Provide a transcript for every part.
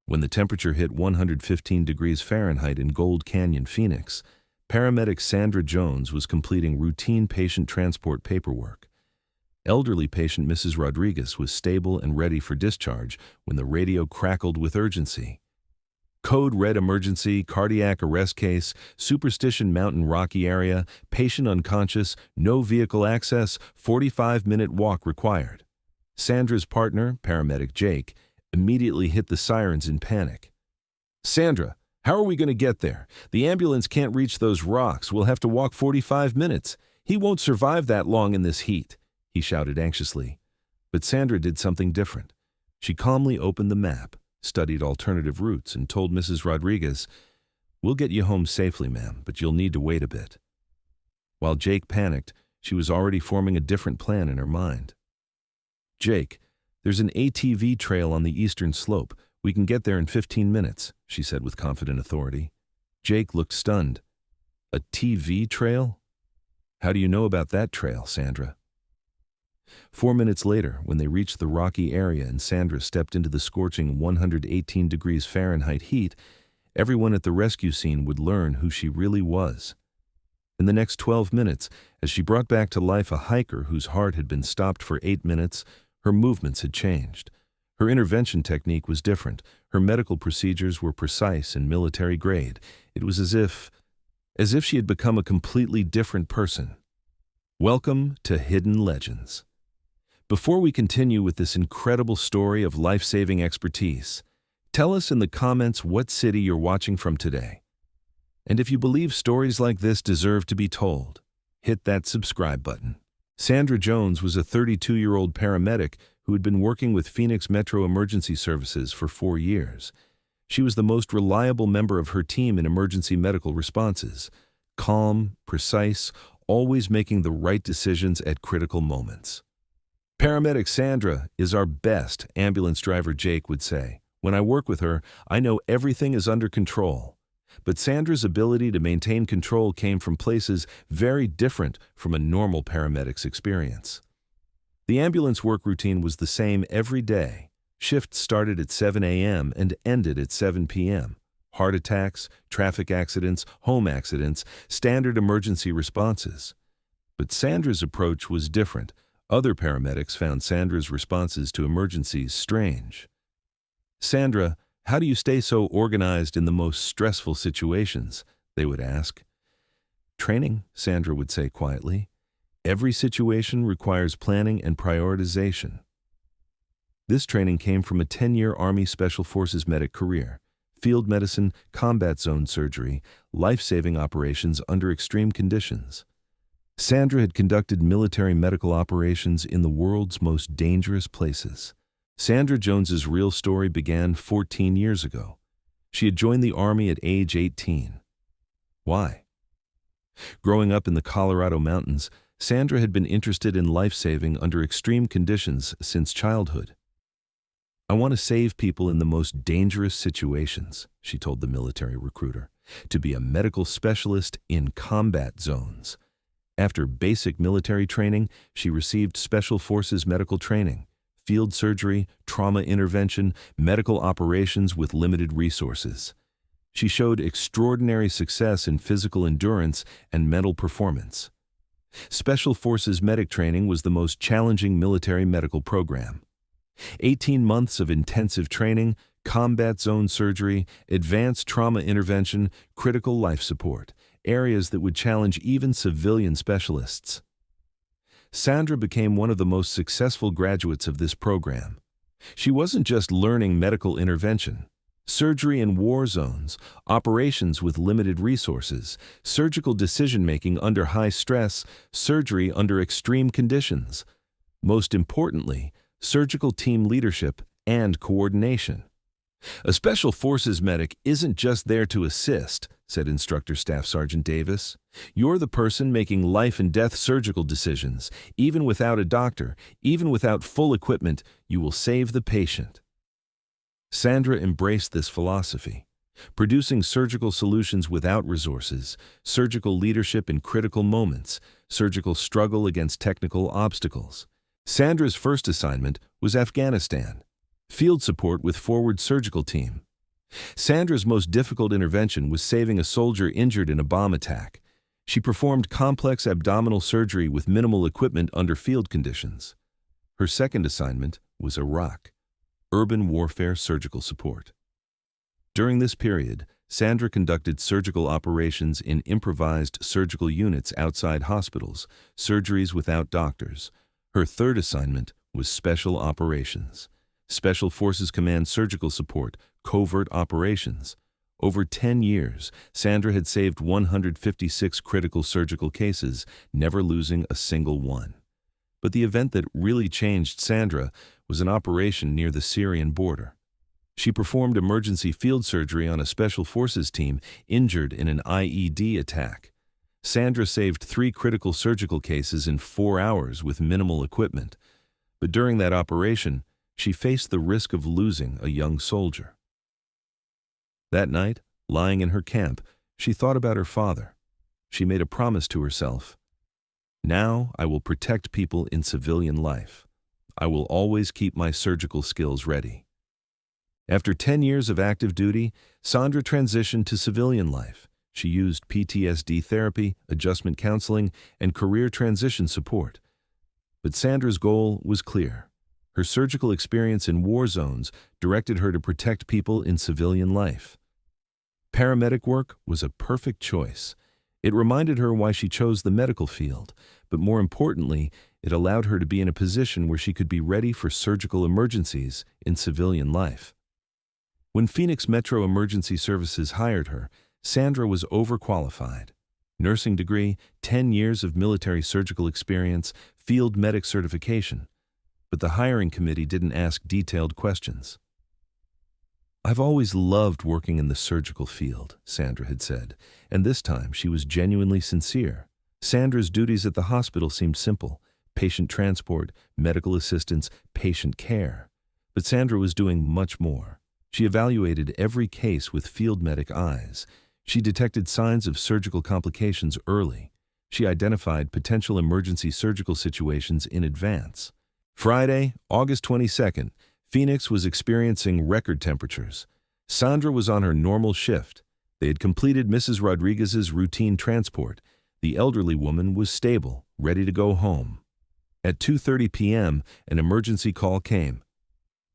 When the temperature hit 115 degrees Fahrenheit in Gold Canyon, Phoenix, paramedic Sandra Jones was completing routine patient transport paperwork. Elderly patient Mrs. Rodriguez was stable and ready for discharge when the radio crackled with urgency. Code red emergency, cardiac arrest case, Superstition Mountain Rocky area, patient unconscious, no vehicle access, 45-minute walk required. Sandra's partner, paramedic Jake, immediately hit the sirens in panic. "Sandra, how are we going to get there? The ambulance can't reach those rocks. We'll have to walk 45 minutes. He won't survive that long in this heat," he shouted anxiously. But Sandra did something different. She calmly opened the map, studied alternative routes, and told Mrs. Rodriguez, "We'll get you home safely, ma'am, but you'll need to wait a bit." While Jake panicked, she was already forming a different plan in her mind. "Jake, there's an ATV trail on the eastern slope. We can get there in 15 minutes, she said with confident authority. Jake looked stunned. "A TV trail? How do you know about that trail, Sandra?" 4 minutes later, when they reached the rocky area and Sandra stepped into the scorching 118 degrees Fahrenheit heat, everyone at the rescue scene would learn who she really was. In the next 12 minutes, as she brought back to life a hiker whose heart had been stopped for 8 minutes, her movements had changed. Her intervention technique was different. Her medical procedures were precise and military grade. It was as if she had become a completely different person. Welcome to Hidden Legends. Before we continue with this incredible story of life-saving expertise, tell us in the comments what city you're watching from today. And if you believe stories like this deserve to be told, hit that subscribe button. Sandra Jones was a 32-year-old paramedic who had been working with Phoenix Metro Emergency Services for 4 years. She was the most reliable member of her team in emergency medical responses, calm, precise, always making the right decisions at critical moments. "Paramedic Sandra is our best," ambulance driver Jake would say. "When I work with her, I know everything is under control." But Sandra's ability to maintain control came from places very different from a normal paramedic's experience. The ambulance work routine was the same every day. Shifts started at 7 a.m. and ended at 7 p.m. Heart attacks, traffic accidents, home accidents, standard emergency responses. But Sandra's approach was different. Other paramedics found Sandra's responses to emergencies strange. "Sandra, how do you stay so organized in the most stressful situations?" they would ask. "Training," Sandra would say quietly. "Every situation requires planning and prioritization." This training came from a 10-year Army Special Forces medic career: field medicine, combat zone surgery, life-saving operations under extreme conditions. Sandra had conducted military medical operations in the world's most dangerous places. Sandra Jones's real story began 14 years ago. She had joined the Army at age 18. Why? Growing up in the Colorado mountains, Sandra had been interested in life-saving under extreme conditions since childhood. "I want to save people in the most dangerous situations," she told the military recruiter, "to be a medical specialist in combat zones." After basic military training, she received Special Forces medical training, field surgery, trauma intervention, medical operations with limited resources. She showed extraordinary success in physical endurance and mental performance. Special Forces medic training was the most challenging military medical program. 18 months of intensive training, combat zone surgery, advanced trauma intervention, critical life support, areas that would challenge even civilian specialists. Sandra became one of the most successful graduates of this program. She wasn't just learning medical intervention. Surgery in war zones, operations with limited resources, surgical decision-making under high stress, surgery under extreme conditions. Most importantly, surgical team leadership and coordination. "A Special Forces medic isn't just there to assist," said Instructor Staff Sergeant Davis. "You're the person making life and death surgical decisions. Even without a doctor, even without full equipment, you will save the patient." Sandra embraced this philosophy, producing surgical solutions without resources, surgical leadership in critical moments, surgical struggle against technical obstacles. Sandra's first assignment was Afghanistan. Field support with forward surgical team. Sandra's most difficult intervention was saving a soldier injured in a bomb attack. She performed complex abdominal surgery with minimal equipment under field conditions. Her second assignment was Iraq, urban warfare surgical support. During this period, Sandra conducted surgical operations in improvised surgical units outside hospitals, surgeries without doctors. Her third assignment was special operations, Special Forces Command surgical support, covert operations. Over 10 years, Sandra had saved 156 critical surgical cases, never losing a single one. But the event that really changed Sandra was an operation near the Syrian border. She performed emergency field surgery on a Special Forces team injured in an IED attack. Sandra saved 3 critical surgical cases in 4 hours with minimal equipment. But during that operation, she faced the risk of losing a young soldier. That night, lying in her camp, she thought about her father. She made a promise to herself. Now I will protect people in civilian life. I will always keep my surgical skills ready. After 10 years of active duty, Sandra transitioned to civilian life. She used PTSD therapy, adjustment counseling, and career transition support. But Sandra's goal was clear. Her surgical experience in war zones directed her to protect people in civilian life. Paramedic work was a perfect choice. It reminded her why she chose the medical field, but more importantly, it allowed her to be in a position where she could be ready for surgical emergencies in civilian life. When Phoenix Metro Emergency Services hired her, Sandra was overqualified. Nursing degree, 10 years of military surgical experience, field medic certification. But the hiring committee didn't ask detailed questions. "I've always loved working in the surgical field," Sandra had said, and this time she was genuinely sincere. Sandra's duties at the hospital seemed simple: patient transport, medical assistance, patient care. But Sandra was doing much more. She evaluated every case with field medic eyes. She detected signs of surgical complications early. She identified potential emergency surgical situations in advance. Friday, August 22nd, Phoenix was experiencing record temperatures. Sandra was on her normal shift. They had completed Mrs. Rodriguez's routine transport. The elderly woman was stable, ready to go home. At 2:30 p.m., an emergency call came.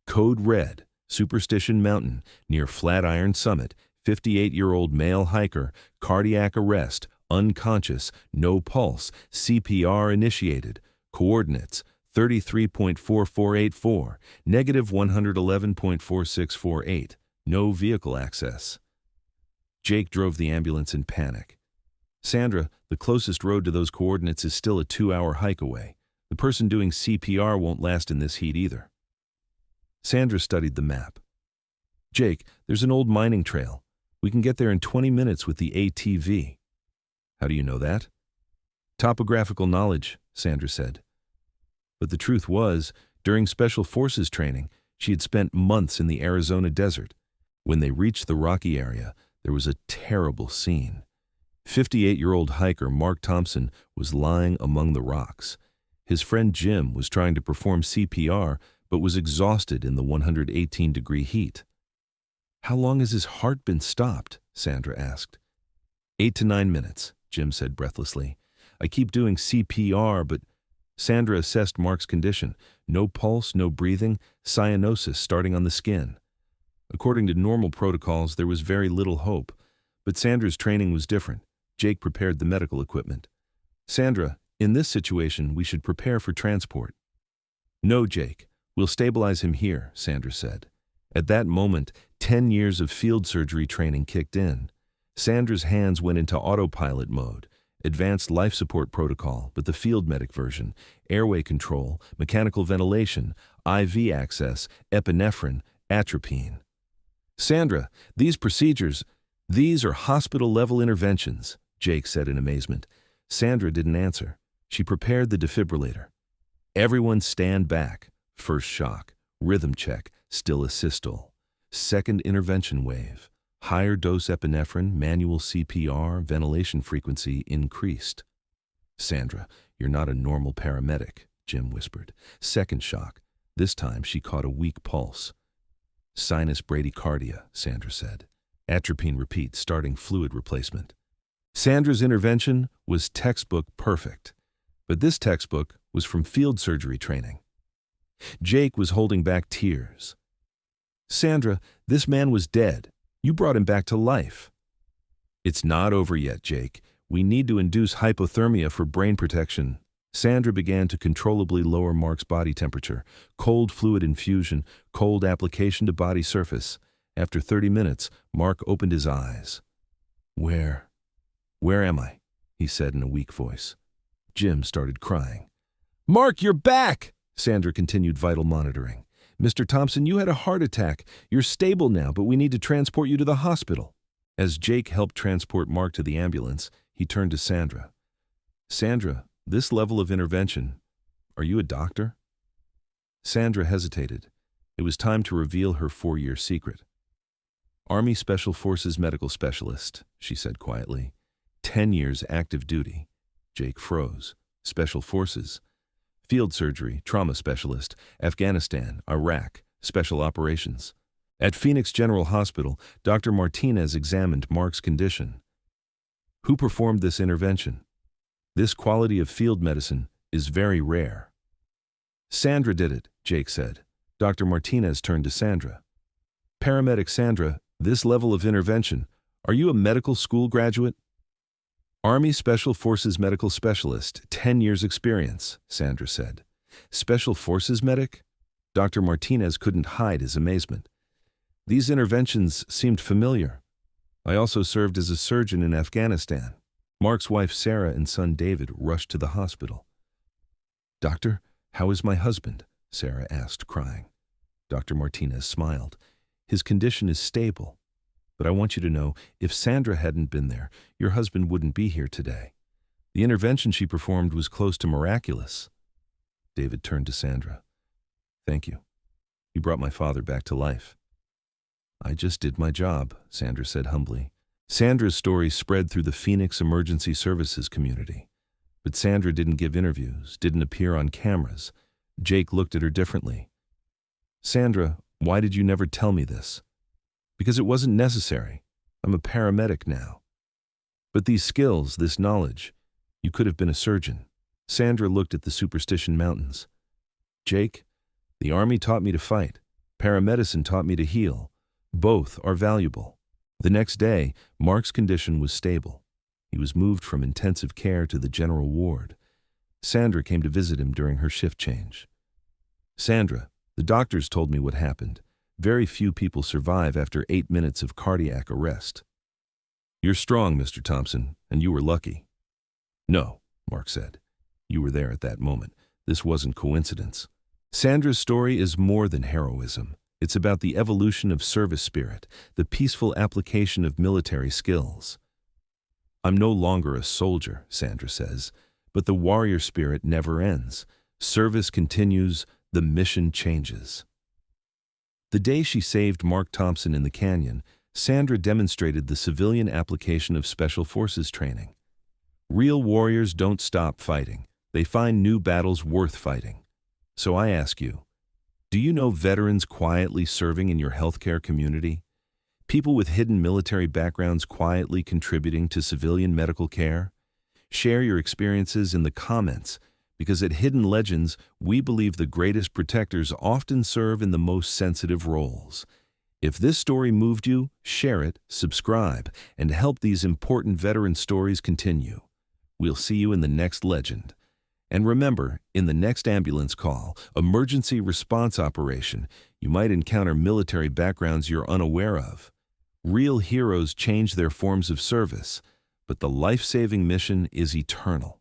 Code Red, Superstition Mountain, near Flatiron Summit, 58-year-old male hiker, cardiac arrest, unconscious, no pulse, CPR initiated. Coordinates: 33.4484, negative 111.4648, no vehicle access. Jake drove the ambulance in panic. "Sandra, the closest road to those coordinates is still a 2-hour hike away. The person doing CPR won't last in this heat either." Sandra studied the map. "Jake, there's an old mining trail. We can get there in 20 minutes with the ATV." "How do you know that?" "Topographical knowledge," Sandra said. But the truth was, during Special Forces training, she had spent months in the Arizona desert. When they reached the rocky area, there was a terrible scene. 58-year-old hiker Mark Thompson was lying among the rocks. His friend Jim was trying to perform CPR, but was exhausted in the 118-degree heat. "How long has his heart been stopped?" Sandra asked. 8 to 9 minutes, Jim said breathlessly. "I keep doing CPR, but..." Sandra assessed Mark's condition. No pulse, no breathing, cyanosis starting on the skin. According to normal protocols, there was very little hope. But Sandra's training was different. Jake prepared the medical equipment. "Sandra, in this situation, we should prepare for transport." "No, Jake. We'll stabilize him here," Sandra said. At that moment, 10 years of field surgery training kicked in. Sandra's hands went into autopilot mode. Advanced life support protocol, but the field medic version, airway control, mechanical ventilation, IV access, epinephrine, atropine. "Sandra, these procedures, these are hospital-level interventions," Jake said in amazement. Sandra didn't answer. She prepared the defibrillator. "Everyone stand back." First shock, rhythm check, still a systole. Second intervention wave. Higher dose epinephrine, manual CPR, ventilation frequency increased. "Sandra, you're not a normal paramedic," Jim whispered. Second shock. This time she caught a weak pulse. Sinus bradycardia, Sandra said. Atropine repeat, starting fluid replacement. Sandra's intervention was textbook perfect, but this textbook was from field surgery training. Jake was holding back tears. Sandra, this man was dead. You brought him back to life. It's not over yet, Jake. We need to induce hypothermia for brain protection. Sandra began to controllably lower Mark's body temperature. Cold fluid infusion, cold application to body surface. After 30 minutes, Mark opened his eyes. Where am I? He said in a weak voice. Jim started crying. Mark, you're back! Sandra continued vital monitoring. Mr. Thompson, you had a heart attack. You're stable now, but we need to transport you to the hospital. As Jake helped transport Mark to the ambulance, he turned to Sandra. Sandra, this level of intervention, are you a doctor? Sandra hesitated. It was time to reveal her 4-year secret. Army Special Forces medical specialist, she said quietly. 10 years active duty. Jake froze. Special Forces. Field surgery, trauma specialist, Afghanistan, Iraq, special operations. At Phoenix General Hospital, Dr. Martinez examined Mark's condition. Who performed this intervention? This quality of field medicine is very rare. Sandra did it, Jake said. Dr. Martinez turned to Sandra. Paramedic Sandra, this level of intervention, are you a medical school graduate? Army Special Forces medical specialist, 10 years experience, Sandra said. Special Forces medic? Dr. Martinez couldn't hide his amazement. These interventions seemed familiar. I also served as a surgeon in Afghanistan. Mark's wife Sarah and son David rushed to the hospital. Doctor, how is my husband? Sarah asked, crying. Dr. Martinez smiled. His condition is stable. But I want you to know, if Sandra hadn't been there, your husband wouldn't be here today. The intervention she performed was close to miraculous. David turned to Sandra. Thank you. You brought my father back to life. I just did my job, Sandra said humbly. Sandra's story spread through the Phoenix Emergency Services community. But Sandra didn't give interviews, didn't appear on cameras. Jake looked at her differently. Sandra, why did you never tell me this? Because it wasn't necessary. I'm a paramedic now. But these skills, this knowledge, you could have been a surgeon. Sandra looked at the Superstition Mountains. Jake, the Army taught me to fight. Paramedicine taught me to heal. Both are valuable. The next day, Mark's condition was stable. He was moved from intensive care to the general ward. Sandra came to visit him during her shift change. Sandra, the doctors told me what happened. Very few people survive after 8 minutes of cardiac arrest. You're strong, Mr. Thompson, and you were lucky. No, Mark said. You were there at that moment. This wasn't coincidence. Sandra's story is more than heroism. It's about the evolution of service spirit, the peaceful application of military skills. I'm no longer a soldier, Sandra says, but the warrior spirit never ends. Service continues, the mission changes. The day she saved Mark Thompson in the canyon, Sandra demonstrated the civilian application of Special Forces training. Real warriors don't stop fighting. They find new battles worth fighting. So I ask you, do you know veterans quietly serving in your healthcare community? People with hidden military backgrounds quietly contributing to civilian medical care? Share your experiences in the comments, because at Hidden Legends, we believe the greatest protectors often serve in the most sensitive roles. If this story moved you, share it, subscribe, and help these important veteran stories continue. We'll see you in the next legend. And remember, in the next ambulance call, emergency response operation, you might encounter military backgrounds you're unaware of. Real heroes change their forms of service, but the life-saving mission is eternal.